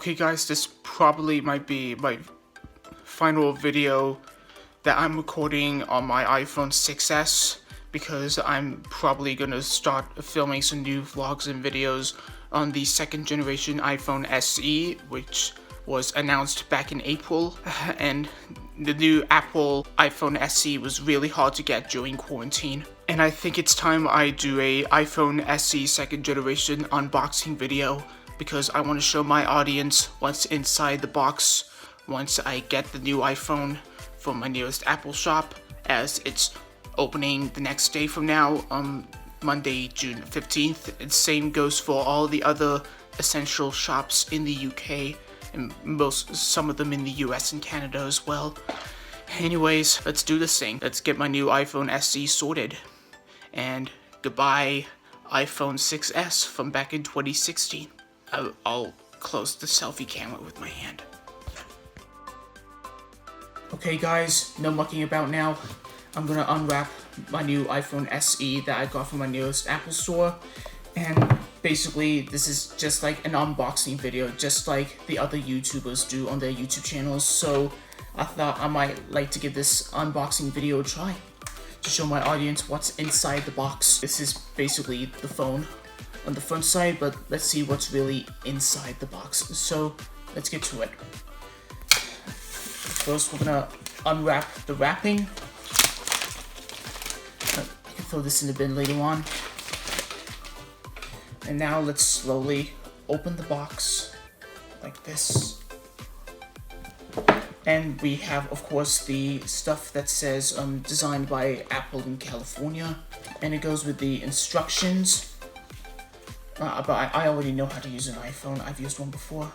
Okay guys, this probably might be my final video that I'm recording on my iPhone 6s because I'm probably gonna start filming some new vlogs and videos on the second generation iPhone SE, which was announced back in April, and the new Apple iPhone SE was really hard to get during quarantine. And I think it's time I do a iPhone SE second generation unboxing video because I want to show my audience what's inside the box once I get the new iPhone from my nearest Apple shop, as it's opening the next day from now, Monday, June 15th. And same goes for all the other essential shops in the UK and some of them in the US and Canada as well. Anyways, let's do this thing. Let's get my new iPhone SE sorted. And goodbye iPhone 6s from back in 2016. I'll close the selfie camera with my hand. Okay guys, no mucking about now. I'm gonna unwrap my new iPhone SE that I got from my nearest Apple store. And basically, this is just like an unboxing video, just like the other YouTubers do on their YouTube channels. So I thought I might like to give this unboxing video a try to show my audience what's inside the box. This is basically the phone on the front side, but let's see what's really inside the box. So let's get to it. First, we're gonna unwrap the wrapping. I can throw this in the bin later on. And now let's slowly open the box like this. And we have, of course, the stuff that says designed by Apple in California. And it goes with the instructions. But I already know how to use an iPhone. I've used one before.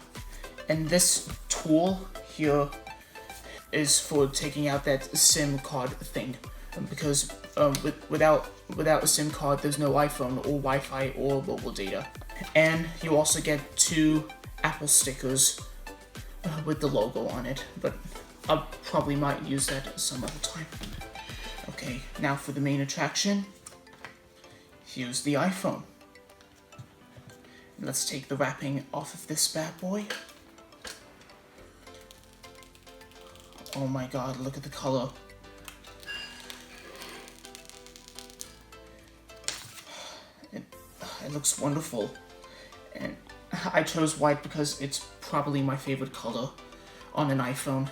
And this tool here is for taking out that SIM card thing. Because without a SIM card, there's no iPhone or Wi-Fi or mobile data. And you also get 2 Apple stickers with the logo on it, but I probably might use that some other time. Okay, now for the main attraction. Here's the iPhone. Let's take the wrapping off of this bad boy. Oh my god, look at the color. It looks wonderful. And I chose white because it's probably my favorite color on an iPhone.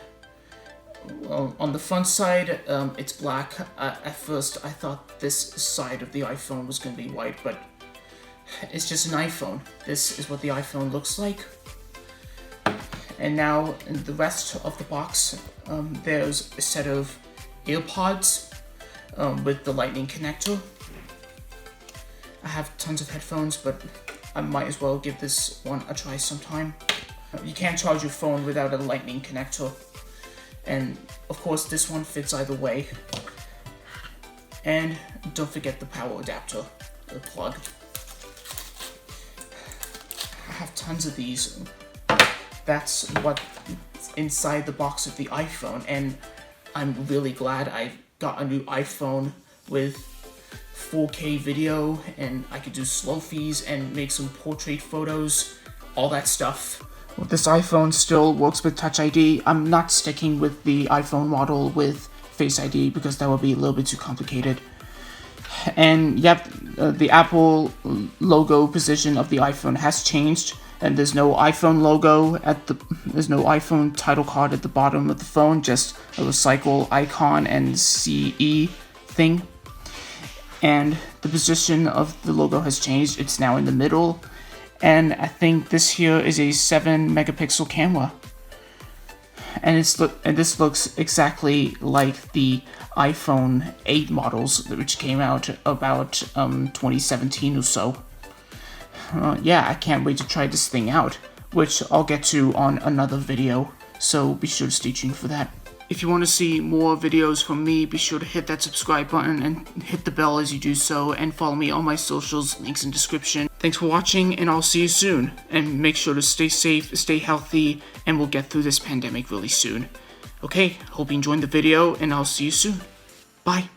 Well, on the front side, it's black. At first, I thought this side of the iPhone was going to be white, but it's just an iPhone. This is what the iPhone looks like. And now, in the rest of the box, there's a set of earpods with the lightning connector. I have tons of headphones, but I might as well give this one a try sometime. You can't charge your phone without a lightning connector. And of course, this one fits either way. And don't forget the power adapter, the plug. I have tons of these. That's what's inside the box of the iPhone, and I'm really glad I got a new iPhone with 4K video, and I could do selfies and make some portrait photos, all that stuff. Well, this iPhone still works with Touch ID. I'm not sticking with the iPhone model with Face ID because that would be a little bit too complicated. And yep, the Apple logo position of the iPhone has changed, and there's no iPhone logo there's no iPhone title card at the bottom of the phone, just a recycle icon and CE thing. And the position of the logo has changed. It's now in the middle. And I think this here is a 7-megapixel camera. And this looks exactly like the iPhone 8 models, which came out about 2017 or so. Yeah, I can't wait to try this thing out, which I'll get to on another video, so be sure to stay tuned for that. If you want to see more videos from me, be sure to hit that subscribe button and hit the bell as you do so, and follow me on my socials, links in description. Thanks for watching, and I'll see you soon. And make sure to stay safe, stay healthy, and we'll get through this pandemic really soon. Okay, hope you enjoyed the video, and I'll see you soon. Bye.